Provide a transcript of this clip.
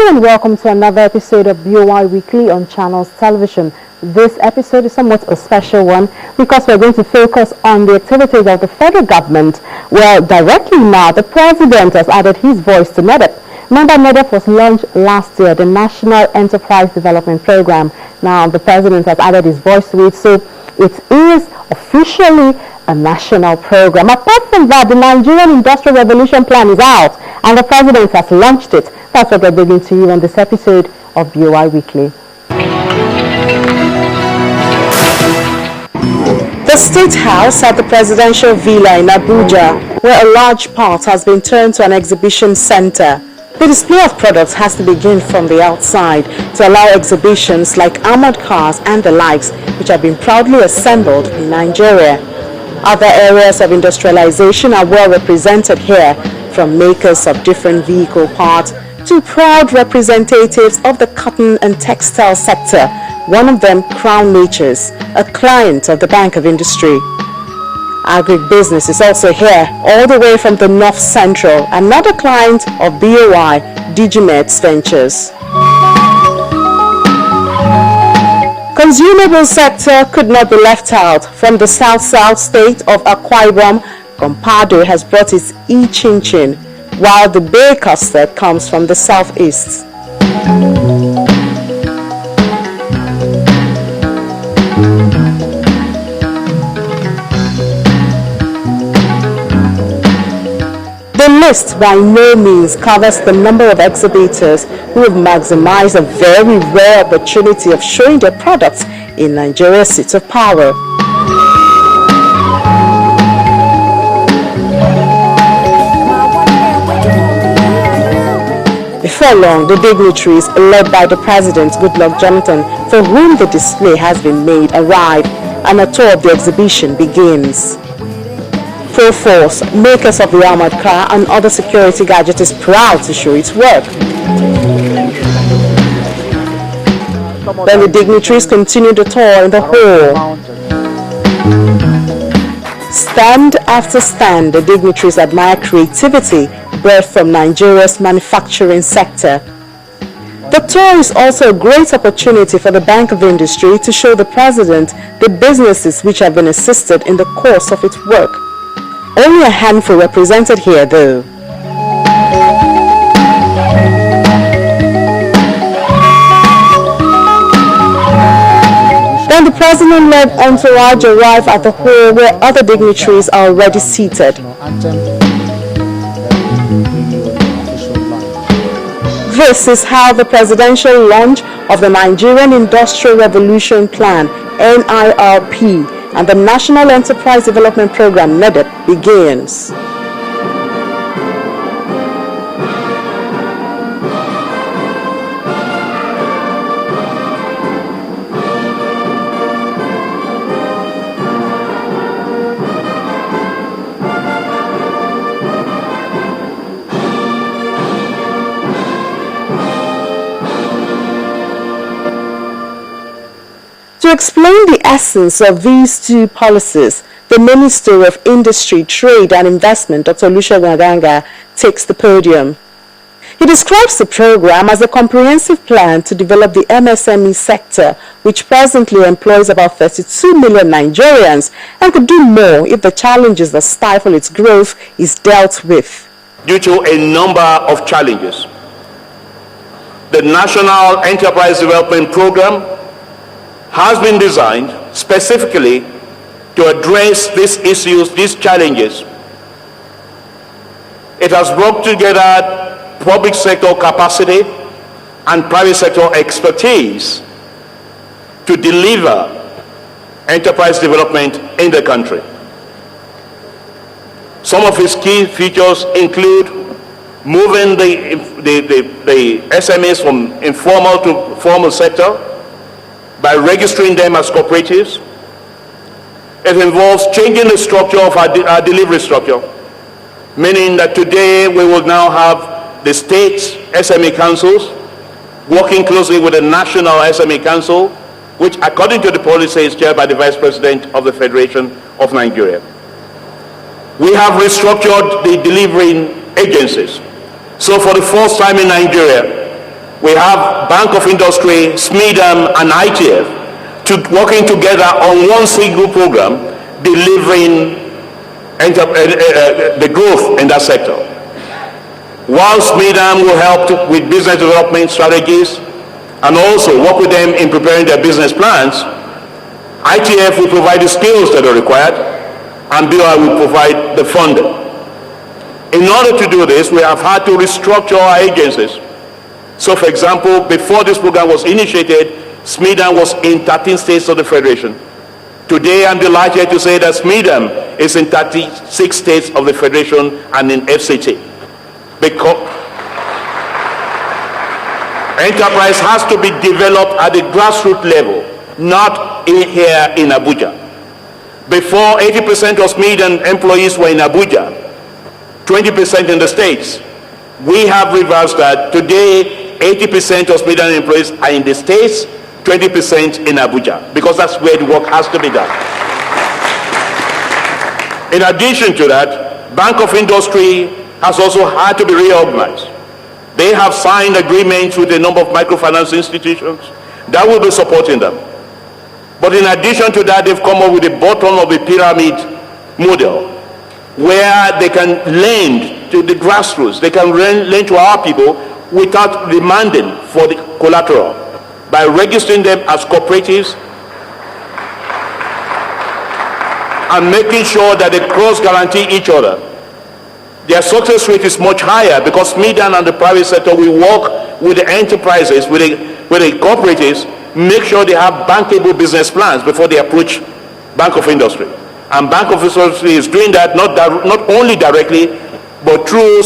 and welcome to another episode of BOI Weekly on Channels Television. This episode is somewhat a special one because we're going to focus on the activities of the federal government. Well, directly now, the president has added his voice to NEDEP. Remember, NEDEP was launched last year, the National Enterprise Development Program. Now, the president has added his voice to it, so it is officially a national program. Apart from that, the Nigerian Industrial Revolution Plan is out, and the president has launched it. That's what we're bringing to you on this episode of BOI Weekly. The State House at the Presidential Villa in Abuja, where a large part has been turned to an exhibition center. The display of products has to begin from the outside to allow exhibitions like armored cars and the likes, which have been proudly assembled in Nigeria. Other areas of industrialization are well represented here, from makers of different vehicle parts to proud representatives of the cotton and textile sector, one of them Crown Natures, a client of the Bank of Industry. Agribusiness is also here, all the way from the North Central, another client of BOI, Digimeds Ventures. Consumable sector could not be left out. From the south-south state of Akwa Ibom, Compado has brought its e-chin-chin, while the Bay custard comes from the southeast. The list by no means covers the number of exhibitors who have maximized a very rare opportunity of showing their products in Nigeria's seat of power. Before long, the dignitaries led by the President, Goodluck Jonathan, for whom the display has been made, arrive, and a tour of the exhibition begins. Full force, makers of the armored car and other security gadgets is proud to show its work. Then the dignitaries continue the tour in the hall. Stand after stand, the dignitaries admire creativity birthed from Nigeria's manufacturing sector. The tour is also a great opportunity for the Bank of Industry to show the President the businesses which have been assisted in the course of its work. Only a handful represented here, though. Then the president-led entourage arrive at the hall where other dignitaries are already seated. This is how the presidential launch of the Nigerian Industrial Revolution Plan, NIRP, and the National Enterprise Development Program, NEDEP, begins. To explain the essence of these two policies, the Minister of Industry, Trade and Investment, Dr. Olusegun Aganga, takes the podium. He describes the program as a comprehensive plan to develop the MSME sector, which presently employs about 32 million Nigerians and could do more if the challenges that stifle its growth is dealt with. Due to a number of challenges, the National Enterprise Development Program has been designed specifically to address these issues, these challenges. It has brought together public sector capacity and private sector expertise to deliver enterprise development in the country. Some of its key features include moving the SMEs from informal to formal sector by registering them as cooperatives. It involves changing the structure of our delivery structure, meaning that today we will now have the state's SME councils working closely with the National SME Council, which according to the policy is chaired by the Vice President of the Federation of Nigeria. We have restructured the delivering agencies. So for the first time in Nigeria, we have Bank of Industry, SMEDAM, and ITF working together on one single program, delivering the growth in that sector. While SMEDAM will help with business development strategies and also work with them in preparing their business plans, ITF will provide the skills that are required, and BOI will provide the funding. In order to do this, we have had to restructure our agencies. So, for example, before this program was initiated, SMEDAM was in 13 states of the Federation. Today, I'm delighted to say that SMEDAM is in 36 states of the Federation and in FCT. Because enterprise has to be developed at the grassroots level, not here in Abuja. Before, 80% of SMEDAM employees were in Abuja, 20% in the States. We have reversed that. Today, 80% of SMEDAM employees are in the States, 20% in Abuja, because that's where the work has to be done. In addition to that, Bank of Industry has also had to be reorganized. They have signed agreements with a number of microfinance institutions that will be supporting them. But in addition to that, they've come up with the bottom of the pyramid model, where they can lend to the grassroots, they can lend to our people without demanding for the collateral, by registering them as cooperatives and making sure that they cross-guarantee each other. Their success rate is much higher because SMEDAM and the private sector will work with the enterprises, with the cooperatives, make sure they have bankable business plans before they approach Bank of Industry. And Bank of Industry is doing that not only directly, but through